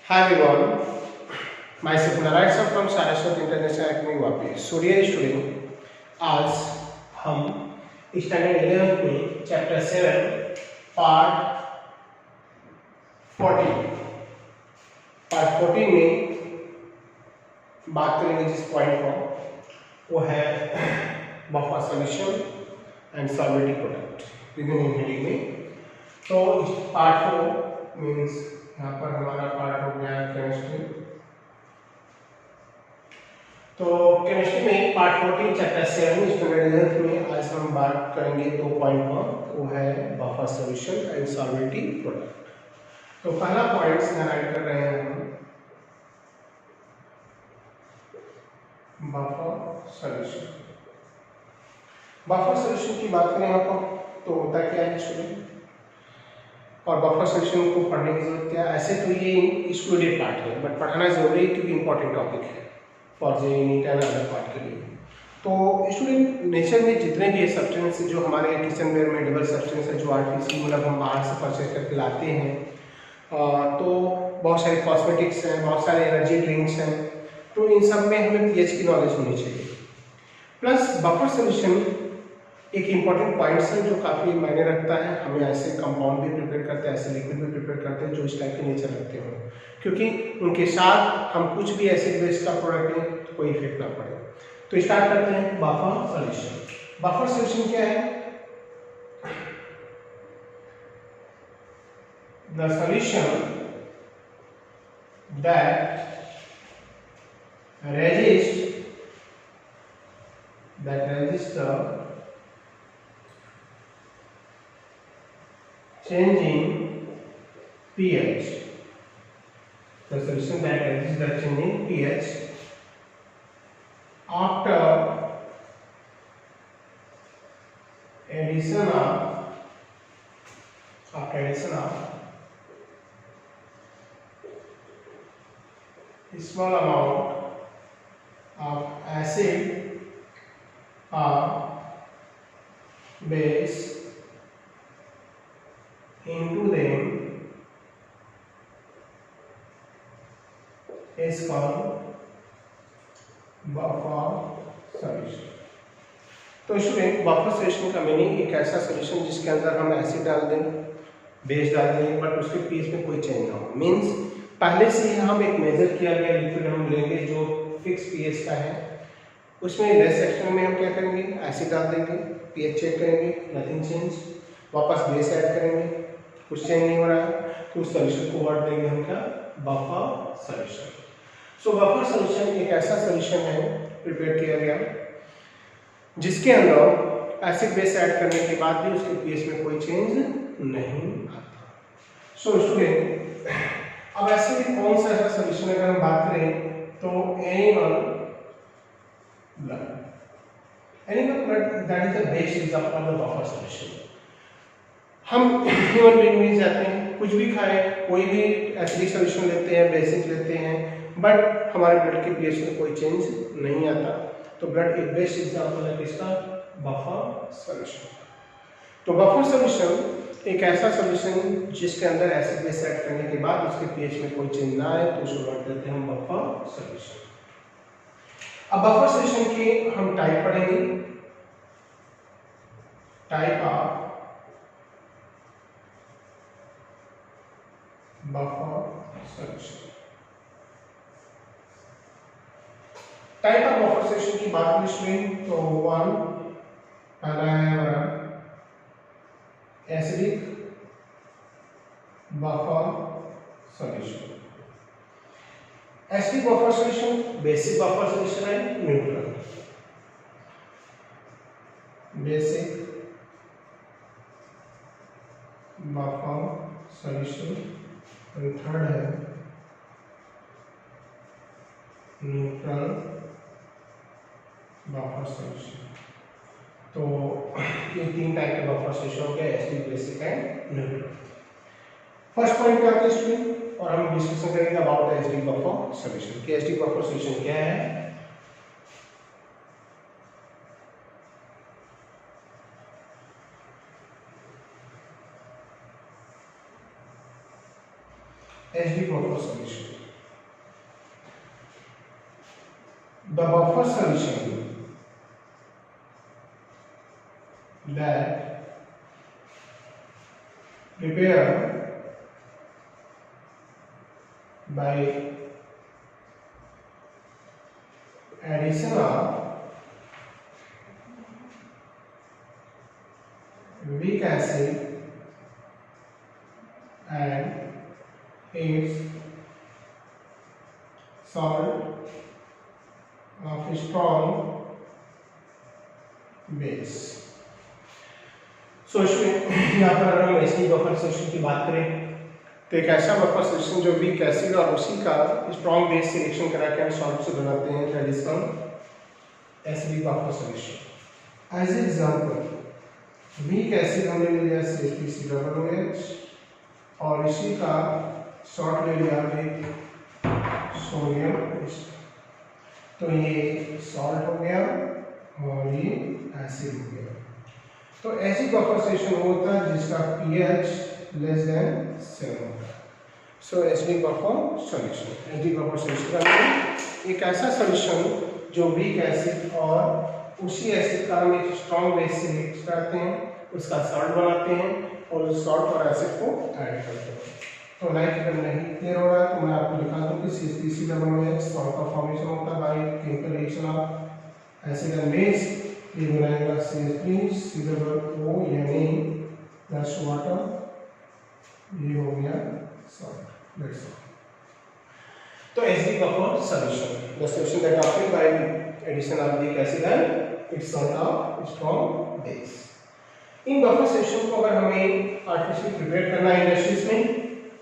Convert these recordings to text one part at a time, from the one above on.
Hi everyone, myself Narayan sir from Saraswat international academy Vapi. So dear student, आज हम standard 11 में chapter 7 part 14 में बात करेंगे जिस पॉइंट पर वो है बफर सॉल्यूशन एंड सॉल्वेटिव प्रोडक्ट विभिन्न हेडिंग में। तो पार्ट 4 मीन्स यहाँ पर हमारा पार्ट हो गया केमिस्ट्री। तो केमिस्ट्री में पार्ट 14 चैप्टर 7 स्टैंडर्ड 11 में आज हम बात करेंगे 2 पॉइंट पर, वो है बफर सॉल्यूशन एंड सॉल्वेटिव प्रोडक्ट। तो पहला पॉइंट यहाँ राइट कर रहे हैं हम बफर सॉल्यूशन। बफर सॉल्यूशन की बात करें यहाँ पर तो होता क्या है स्टूडेंट, और बफर सॉल्यूशन को पढ़ने की जरूरत क्या है। ऐसे तो ये एक्सक्लूडेड पार्ट है बट पढ़ाना जरूरी है क्योंकि इंपॉर्टेंट टॉपिक है for J neat and other part के लिए। तो स्टूडेंट नेचर में जितने भी सब्सटेंस जो हमारे किचन वेयर में एडिबल सब्सटेंस है जो आर्टिफिशियल मतलब हम बाहर से परचेज करके लाते हैं, तो बहुत सारे कॉस्मेटिक्स हैं, बहुत सारे एनर्जी ड्रिंक्स हैं, तो इन सब में हमें पीएच की नॉलेज होनी चाहिए। प्लस बफर सॉल्यूशन एक इम्पॉर्टेंट पॉइंट्स है जो काफ़ी मायने रखता है। हमें ऐसे कंपाउंड भी प्रिपेयर करते हैं, ऐसे लिक्विड भी प्रिपेयर करते हैं जो इस टाइप के नेचर रखते हो, क्योंकि उनके साथ हम कुछ भी एसिड बेस का प्रोडक्ट लें तो कोई इफेक्ट ना पड़े। तो स्टार्ट करते हैं बफर सॉल्यूशन। बफर सॉल्यूशन क्या है? The solution that resist the changing pH. The solution that resists the changing pH after addition of small amount of acid or base into them is called buffer solution. तो student buffer solution का meaning एक ऐसा solution जिसके अंदर हम acid डाल दें, base डाल दें, बट उसके पीएच में कोई चेंज ना हो। मींस पहले से ही हम एक मेजर किया गया लिक्विड हम लेंगे जो फिक्स पीएच का है, उसमें लेस सेक्शन में हम क्या करेंगे, एसिड डाल देंगे, पीएच चेक करेंगे, नथिंग चेंज, वापस बेस ऐड करेंगे, कुछ चेंज नहीं हो रहा है, तो उस सॉल्यूशन को वर्ड देंगे हम क्या, बफर सॉल्यूशन। सो बफर सॉल्यूशन एक ऐसा सॉल्यूशन है प्रिपेयर किया गया जिसके अंदर एसिड बेस ऐड करने के बाद भी उसके पीएच में कोई चेंज नहीं आता। सो स्टूडेंट, अब ऐसे भी कौन सा ऐसा सॉल्यूशन अगर हम बात करें तो animal blood that is the best example of the buffer solution. हम ह्यूमन बीइंग में जाते हैं, कुछ भी खाएं, कोई भी एसिडिक सॉल्यूशन लेते हैं, बेसिक लेते हैं, बट हमारे ब्लड के पीएच में कोई चेंज नहीं आता। तो ब्लड एक बेस्ट एग्जांपल है किसका, बफर सॉल्यूशन। तो बफर सॉल्यूशन एक ऐसा सॉल्यूशन जिसके अंदर एसिड बेस ऐड करने के बाद उसके पीएच में कोई चेंज ना आए, तो उसको वर्ड देते हैं हम बफर सॉल्यूशन। अब बफर सॉल्यूशन के हम टाइप पढ़ेंगे, type of buffer solution. Type of buffer solution की बात करें स्टूडेंट तो वन पहला है हमारा acidic buffer solution. Acidic buffer solution, basic buffer solution है, न्यूट्रल। बेसिक बफर सॉल्यूशन, और थर्ड है न्यूट्रल बफर सॉल्यूशन। तो ये तीन टाइप के बफर सॉल्यूशन हो गए, acidic, basic and neutral. First point पे आते हैं स्टूडेंट और हम डिस्कशन करेंगे about the acidic buffer solution कि एसिडिक बफर सॉल्यूशन क्या है। Acidic buffer solution the buffer solution that prepared by addition of weak acid and its salt of strong base. सो यहाँ पर अगर हम एसिडिक बफर सोल्यूशन की बात करें तो एक ऐसा बफर सोल्यूशन जो वीक एसिड और उसी का स्ट्रॉन्ग बेस से रिएक्शन करा के हम सॉल्ट से बनाते हैं, that is called acidic buffer solution. As example weak acid हमने ले लिया CH3COOH और इसी का सॉल्ट ले लिया हमने सोडियम, तो ये सॉल्ट हो गया और ये एसिड हो गया। तो एसिड बफर सोल्यूशन होता है जिसका pH लेस देन 7 होता है। So acidic buffer solution, acidic buffer solution का एक ऐसा सोल्यूशन जो वीक एसिड और उसी एसिड का हम एक स्ट्रॉन्ग बेस से मिक्स करते हैं, उसका सॉल्ट बनाते हैं और उस सॉल्ट और एसिड को ऐड करते हैं। तो लाइक अगर नहीं क्लियर हो रहा है तो मैं आपको दिखा दूं कि CH3COOH सॉल्ट का फॉर्मेशन होता है by chemical reaction of acid and base. ये बनाएगा CH3COONA प्लस वाटर, ये हो गया सॉल्ट, दैट्स ऑल। तो acidic buffer solution, the solution that obtained by addition of weak acid and its salt of strong base. इन buffer solution को अगर हमें आर्टिफिशियल प्रिपेयर करना है इंडस्ट्रीज में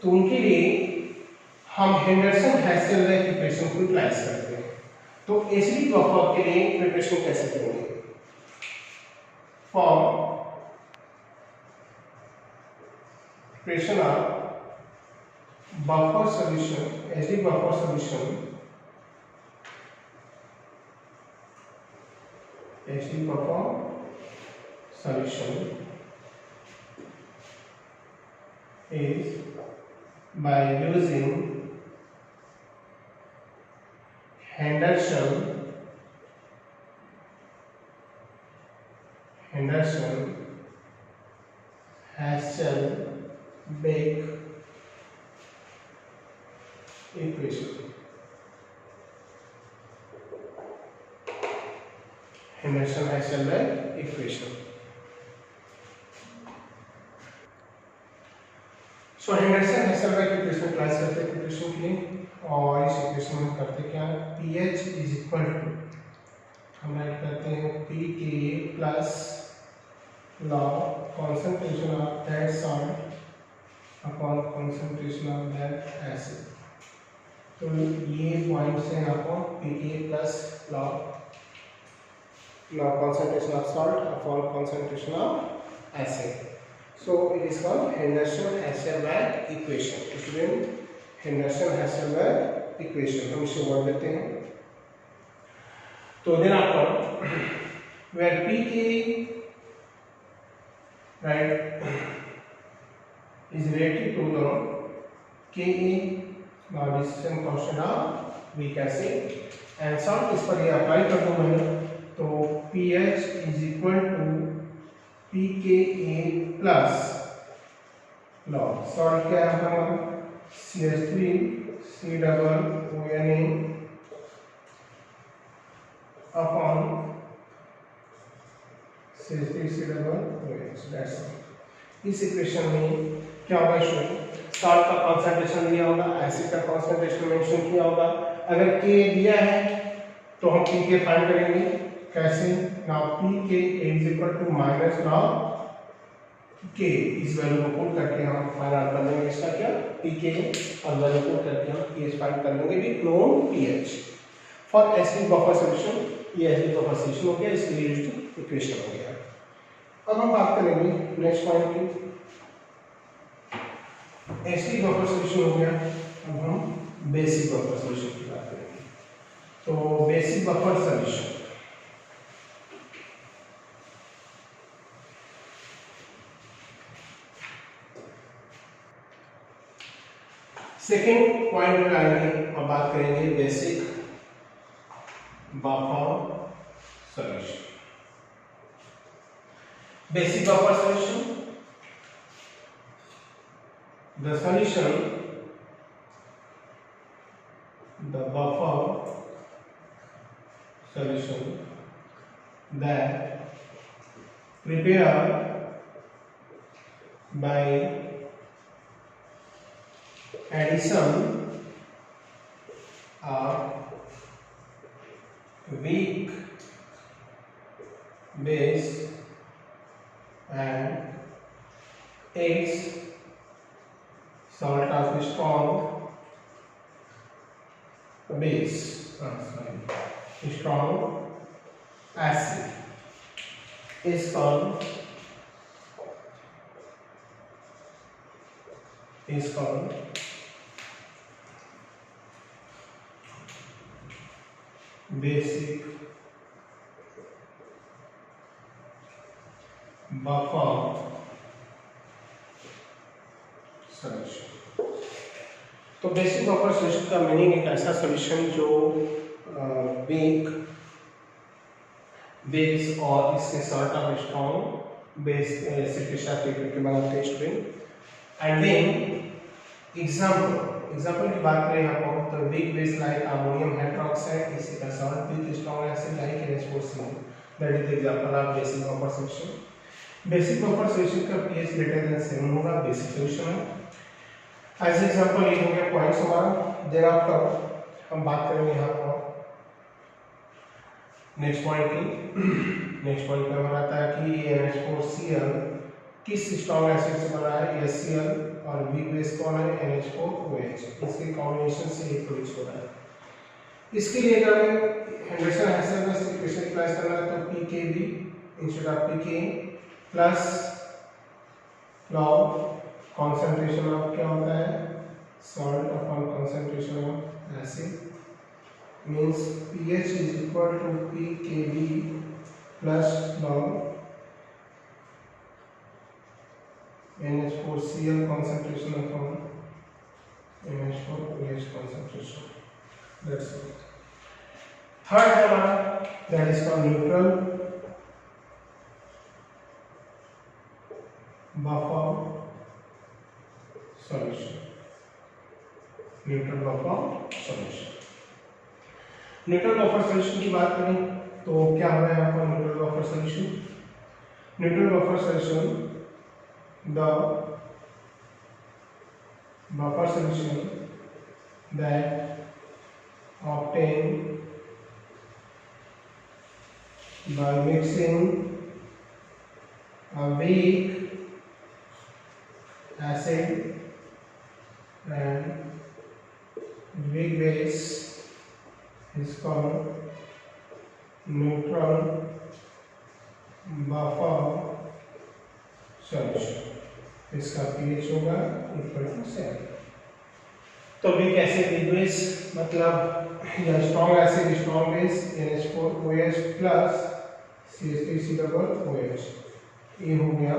तो उनके लिए हम हेंडरसन-हेसेलबैक इक्वेशन को यूटिलाइज करते हैं। तो एसिडिक बफर के लिए प्रिपरेशन कैसे करेंगे? For preparation of buffer solution, acidic buffer solution, acidic buffer solution is by using Henderson Hasselbalch equation. Henderson-Hasselbalch equation. So Henderson-Hasselbalch equation class करते हैं इक्वेशन के लिए, और इस इक्वेशन में करते क्या है, pH इज इक्वल टू हम राइट करते हैं pKa plus log concentration of that salt upon concentration of that acid। तो ये पॉइंट से आपको pKa plus log concentration of salt upon concentration of acid। So it is called Henderson-Hasselbalch equation। Student Henderson-Hasselbalch equation हम इसे word देते हैं। तो then आपको where pKa right is related to the Ka decision constant of weak acid and salt इस पर ये apply कर दूं मैं, तो pH is equal to pKa plus log salt क्या है हमारा CH3COONA upon CH3COOH, that's all। इस इक्वेशन में क्या होगा स्टूडेंट, सॉल्ट का कॉन्सेंट्रेशन दिया होगा, एसिड का कॉन्सेंट्रेशन मेंशन किया होगा। अगर K दिया है तो हम pK फाइंड करेंगे कैसे, now pK is equal to minus log K, इस वैल्यू को पुट करके हम फाइंड आउट कर लेंगे इसका क्या pK, और वैल्यू पुट करके हम pH फाइंड कर लेंगे with known pH for acidic buffer solution. ये एसिडिक बफर सॉल्यूशन हो गया, इसके लिए यूज्ड इक्वेशन हो गया। अब हम बात करेंगे नेक्स्ट पॉइंट की, एसिडिक बफर सॉल्यूशन हो गया, अब हम बेसिक बफर सॉल्यूशन की बात करेंगे। तो basic buffer solution, second point में आएंगे और बात करेंगे basic buffer solution. Basic buffer solution. The solution, the buffer solution that prepared by addition of weak base and its salt of strong base, strong acid is called basic buffer solution. तो basic buffer solution का meaning एक ऐसा solution जो weak base और इसके salt of strong base acid के साथ liquid के बनाते हैं स्ट्रिंग। एंड देन एग्जांपल की बात करें यहाँ पर तो weak base like ammonium hydroxide, इसी का salt with strong acid like NH4Cl, that is the example of basic buffer solution. Basic buffer solution का pH ग्रेटर देन 7 होगा, बेसिक सॉल्यूशन है। एज एग्जांपल ये हो गया पॉइंट्स हमारा। देन आफ्टर हम बात करेंगे यहाँ पर नेक्स्ट पॉइंट की। नेक्स्ट पॉइंट पे हमारा आता है कि NH4Cl किस स्ट्रॉन्ग एसिड से बना है, HCl, और वीक बेस कौन है, NH4OH, इसके कॉम्बिनेशन से ये प्रोड्यूस हो रहा है। इसके लिए अगर हमें हेंडरसन-हाइसेनबर्ग इक्वेशन अप्लाई करना है तो pKb instead of pK plus log concentration of क्या होता है, salt upon concentration of acid, means pH is equal to pKb plus log NH4Cl concentration upon NH4OH concentration. That's it. Third है हमारा, that is called neutral buffer solution. Neutral buffer solution. Neutral buffer solution की बात करें तो क्या हो रहा है यहाँ पर neutral buffer solution? Neutral buffer solution, the buffer solution that obtained by mixing a weak acid and weak base is called neutral buffer solution. इसका pH होगा इक्वल टू 7। तो वीक एसिड वीक बेस मतलब या strong acid strong base NH4OH plus CH3COOH, ये हो गया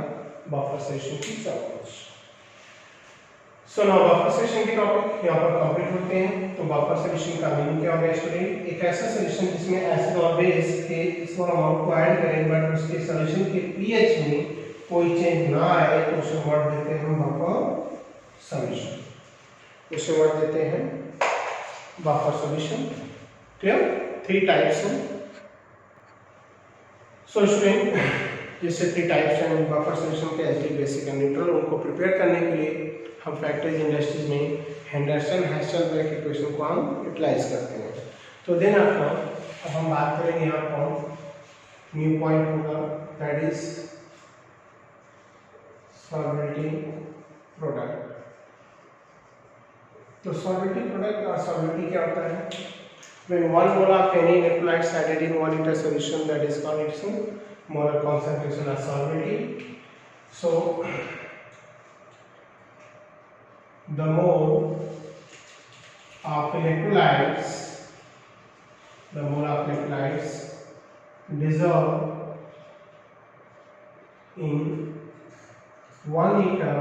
buffer solution की topic. So now buffer solution के टॉपिक यहाँ पर कंप्लीट होते हैं। तो बफर सॉल्यूशन का मीनिंग क्या होगा स्टूडेंट, एक ऐसा सॉल्यूशन जिसमें एसिड और बेस के इक्वल अमाउंट को ऐड करें बट उसके सॉल्यूशन के pH में कोई चेंज ना आए तो उसे वर्ड देते हैं हम बफर सॉल्यूशन, उसे वर्ड देते हैं बफर सॉल्यूशन। क्लियर? 3 टाइप्स हैं। सो स्टूडेंट जैसे 3 टाइप्स हैं बफर सॉल्यूशन के, एसिडिक बेसिक एंड न्यूट्रल, उनको प्रिपेयर करने के लिए हम फैक्टरीज इंडस्ट्रीज में हेंडरसन-हाइसेनबर्ग इक्वेशन को हम यूटिलाइज करते हैं। तो देन अब हम बात करेंगे यहाँ पर न्यू पॉइंट होगा, दैट इज सॉल्वेंटी प्रोडक्ट। तो सॉल्वेंटी प्रोडक्ट और सॉल्वेंटी क्या होता है, when 1 mole of any electrolyte is added in 1 liter solution, that is called its molar concentration of solidity. So the mole of electrolytes dissolve in 1 liter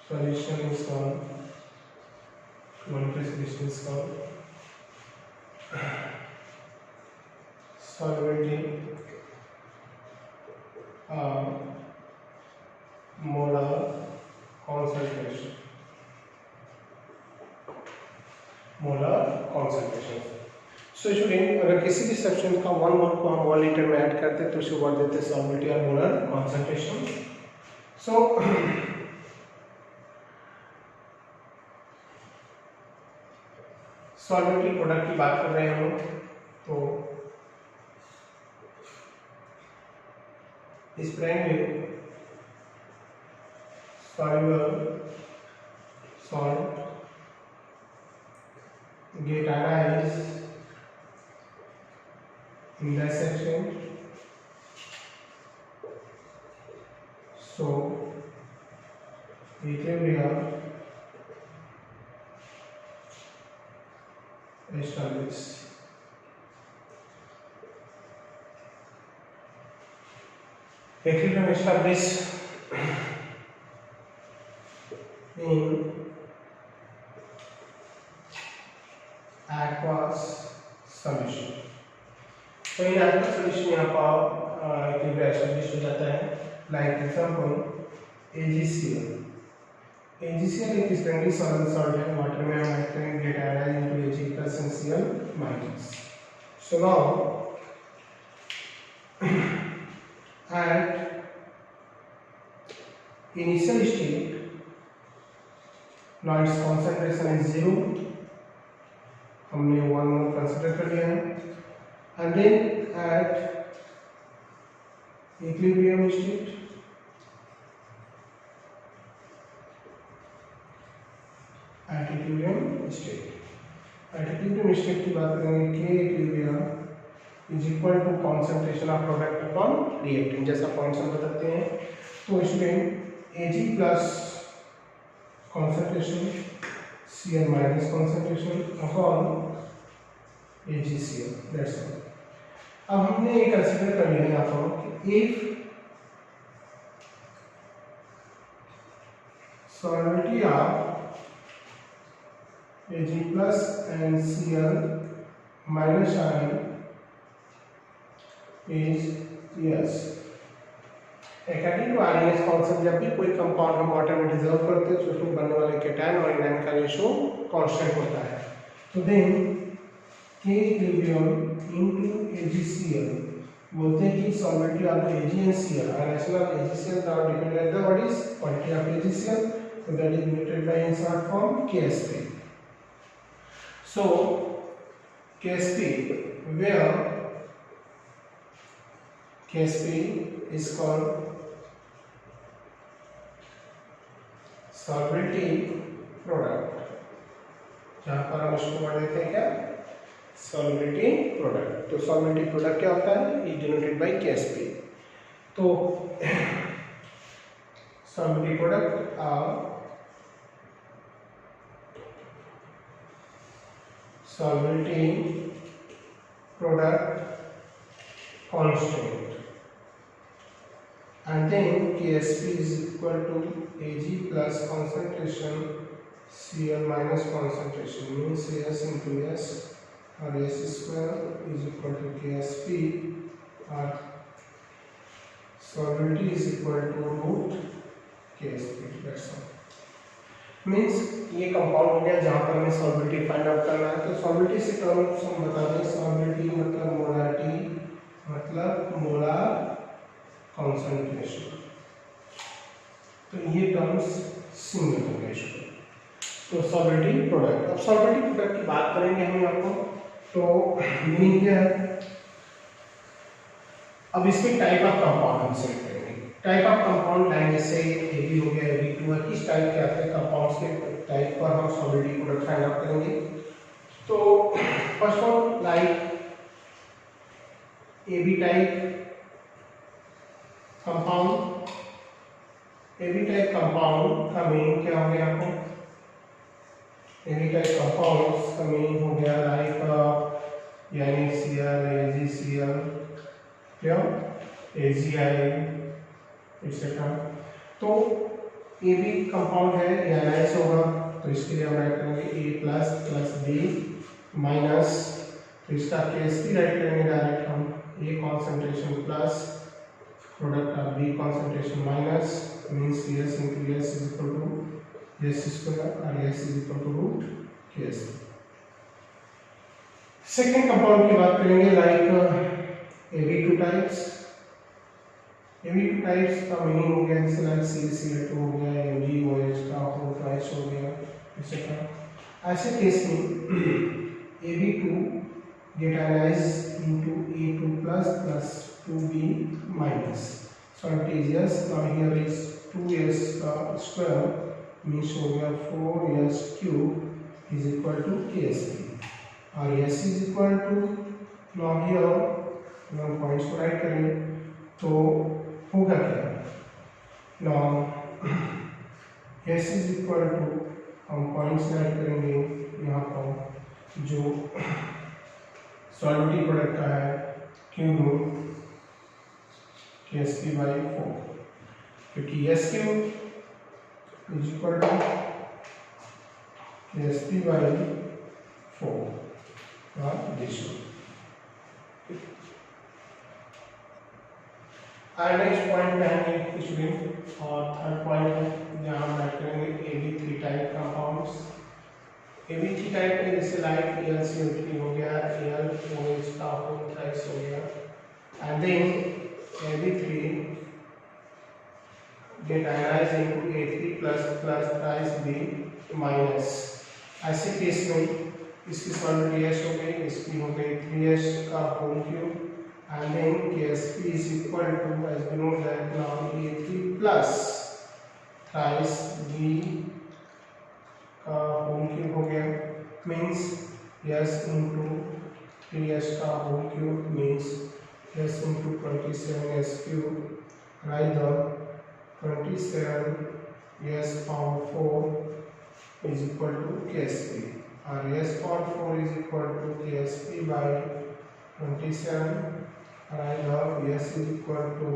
solution is called molecular solution is called solubility molar concentration. So student अगर किसी भी substance का 1 मोल को हम 1 litre में add करते हैं तो उसे बोल देते हैं सॉल्युबिलिटी और मोलर कॉन्सेंट्रेशन. सो सॉल्युबिलिटी प्रोडक्ट की बात कर रहे हैं हम तो इस ब्रांड में soluble salt get analyzed in that section. So equilibrium established. Equilibrium established in aqueous solution. तो इन aqueous solution यहाँ पर equilibrium established हो जाता है. Like example AgCl. AgCl एक strongly soluble salt है. वाटर में हम ऐड करेंगे get analyzed into Ag plus and Cl minus. So now at initial state now its concentration is 0. हमने 1 मोल कंसीडर कर लिया है. And then at equilibrium state की बात करेंगे K equilibrium is equal to concentration of product upon reactant. जैसा points हम बताते हैं तो इसमें Ag plus concentration Cl minus concentration upon AgCl. That's all. अब हमने ये कंसीडर कर लिया यहाँ पर कि if solubility of Ag plus and Cl minus ion is yes. According to Arrhenius concept जब भी कोई कंपाउंड हम वाटर में डिजॉल्व करते हैं तो उसमें बनने वाले केटायन और एनायन का रेशियो कांस्टेंट होता है. तो then K equilibrium into AgCl बोलते हैं कि solubility of the Ag and Cl relation of AgCl are dependent on the what is quantity of AgCl, so that is denoted by in short form Ksp. So Ksp where Ksp is called solubility product. जहाँ पर हम इसको पढ़ देते हैं क्या solubility product. तो solubility product क्या होता है? Is denoted by Ksp. तो solubility product are solubility product constant. And then Ksp is equal to Ag plus concentration Cl minus concentration means S into S or S square is equal to Ksp or solubility is equal to root Ksp. That's all. Means ये compound हो गया जहाँ पर हमें solubility find out करना है. तो solubility से टर्म्स हम बता दें. सॉल्युबिलिटी मतलब मोलारिटी मतलब मोलार कॉन्सेंट्रेशन. तो ये टर्म्स सिंगल हो गए इसको. तो सॉल्युबिलिटी प्रोडक्ट. अब सॉल्युबिलिटी प्रोडक्ट की बात करेंगे हम यहाँ पर तो मीनिंग क्या है. अब इसके टाइप ऑफ कंपाउंड हम सेलेक्ट करेंगे. टाइप ऑफ कंपाउंड लाइन जैसे AB हो गया AB2 है. किस टाइप के आते हैं कंपाउंड्स के टाइप पर हम सॉल्युबिलिटी प्रोडक्ट फाइंड आउट करेंगे. तो first one like AB type compound. AB type compound का मीनिंग क्या हो गया आपको. AB टाइप कंपाउंड्स का मीनिंग हो गया लाइक NaCl AgCl क्या AgI एक्सेट्रा. तो ए बी कंपाउंड है, ये एनालाइज होगा, तो इसके लिए हम राइट करेंगे A plus plus B minus, तो इसका केएसपी राइट करेंगे डायरेक्ट हम, A concentration plus product of B concentration minus, means S into S is equal to S square और S is equal to root KSP. Second compound की बात करेंगे like AB2 types. AB2 types का meaning हो गया जैसे like CaCl2 हो गया, MgOH का होल ट्वाइस हो गया, एक्सेट्रा। ऐसे केस में AB2 get analyzed into A2 plus plus 2B minus. So it is yes, now here is 2s square means हो गया 4s cube is equal to KSP और s is equal to, now here हम points को right करेंगे तो होगा क्या, now s is equal to हम पॉइंट्स राइट करेंगे यहाँ पर जो सॉल्युटी प्रोडक्ट का है क्यूब रूट KSP by 4, क्योंकि S cube is equal to KSP by 4 ratio. Next point पे आएंगे स्टूडेंट, और थर्ड पॉइंट है जहाँ हम बात करेंगे AB3 type compounds. AB3 type में जैसे लाइक AlCO3 हो गया, AlOH का होल थ्राइस हो गया, and then AB3 get ionized into A3 plus plus thrice B minus। ऐसे केस में इसकी सॉल्युटी S हो गई, इसकी हो गई 3s का whole cube, and then KSP is equal to, as we know that now, A3 plus thrice B का होल क्यूब हो गया, means S into 3s का whole cube means S into 27s cube, rather 27 s power 4 is equal to KSP, और s power 4 is equal to KSP by 27, rather s is equal to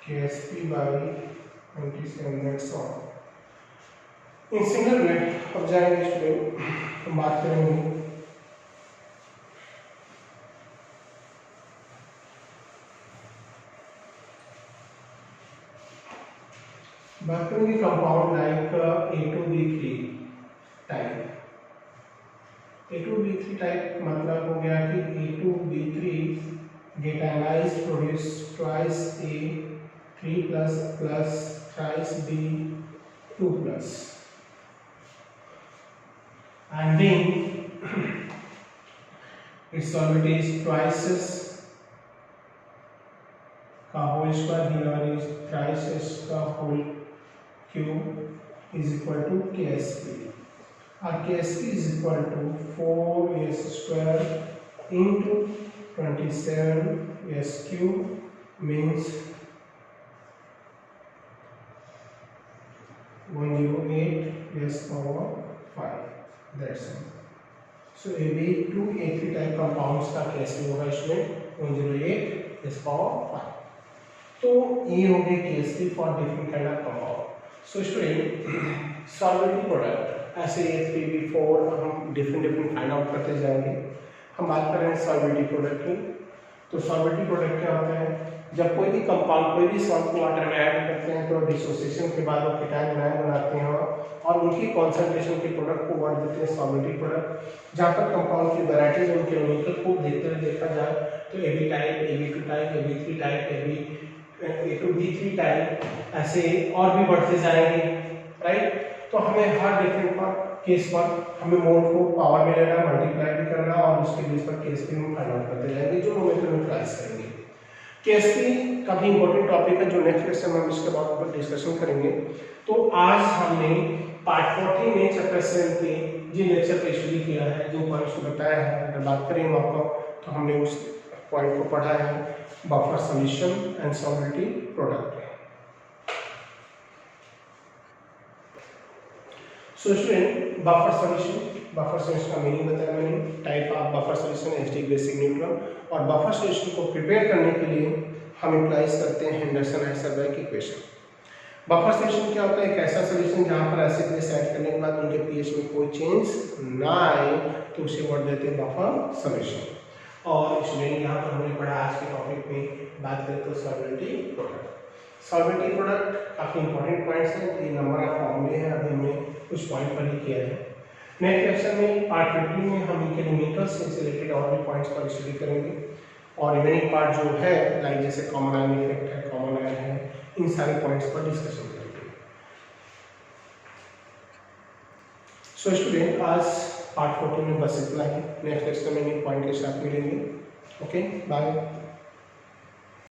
KSP by 27, that's all। In single way अब जाएंगे student, हम बात करेंगे compound like A2B3 type. A2B3 type मतलब हो गया कि A2B3 get analyzed produce twice A3 plus plus thrice B2 plus, and then its solubility is twice s का whole square, here is thrice s का whole cube is equal to KSP, और KSP is equal to 4s square into 27s cube means 108 s power 5, that's it। So AB2 A3 type compounds का KSP होगा इसमें 108 s power 5। तो ये हो गए KSP for different kind of compound. So student solvent product ऐसे A3B4 हम different find out करते जाएंगे। हम बात कर रहे हैं सॉल्वेंट प्रोडक्ट की। तो सॉल्वेंट प्रोडक्ट क्या होता है, जब कोई भी कंपाउंड कोई भी सॉल्ट को वाटर में ऐड करते हैं तो डिसोसिएशन के बाद वो कीटाणु आयन बनाते हैं और उनकी कॉन्सेंट्रेशन के प्रोडक्ट को वर्ड देते हैं सॉल्वेंट प्रोडक्ट। जहाँ पर कंपाउंड की वैरायटीज उनके केमिकल को देखा जाए तो AB type, AB2 type, AB3 type, A2B3 type, ऐसे और भी बढ़ते जाएंगे, राइट। तो हमें हर डिफरेंट केस पर हमें मोड को पावर में लेना, मल्टीप्लाई भी करना और उसके बेस पर KSP में फाइंड आउट करते जाएंगे जो नोमेनक्लेचर क्लास करेंगे। KSP काफी इंपॉर्टेंट टॉपिक है जो नेक्स्ट लेक्चर में हम इसके बाद डिस्कशन करेंगे। तो आज हमने पार्ट 40 में चैप्टर 7 के जी लेक्चर पे स्टडी किया है, जो पॉइंट्स को बताया है। अगर बात करें वहाँ पर तो हमने उस पॉइंट को पढ़ा है, buffer solution and solubility product. So student buffer solution का मीनिंग बताया मैंने, type of buffer solution, acidic, basic, neutral. और बफर सॉल्यूशन को प्रिपेयर करने के लिए हम यूटिलाइज करते हैं हेंडरसन-हाइसेनबर्ग इक्वेशन। बफर सोल्यूशन क्या होता है? एक ऐसा सोल्यूशन जहाँ पर एसिड बेस ऐड करने के बाद उनके पीएच में कोई चेंज ना आए तो उसे बोल देते हैं बफर सोल्यूशन। और स्टूडेंट यहाँ पर हमने पढ़ा आज के टॉपिक में बात करें तो सॉल्वेंटी प्रोडक्ट। सॉल्वेंटी प्रोडक्ट काफ़ी इंपॉर्टेंट पॉइंट्स हैं, ये नंबर ऑफ फॉर्मूले हैं, अभी हमने कुछ पॉइंट पर ही किया है। नेक्स्ट लेक्चर में पार्ट 15 में हम इनके से रिलेटेड और भी पॉइंट्स पर स्टडी करेंगे और रिमेनिंग पार्ट जो है लाइक जैसे कॉमन आयन इफेक्ट है, कॉमन आयन है, इन सारे पॉइंट्स पर डिस्कशन करेंगे। सो स्टूडेंट आज पार्ट 14 में बस इतना ही। नेक्स्ट लेक्चर में इन पॉइंट के साथ मिलेंगे। Okay, bye.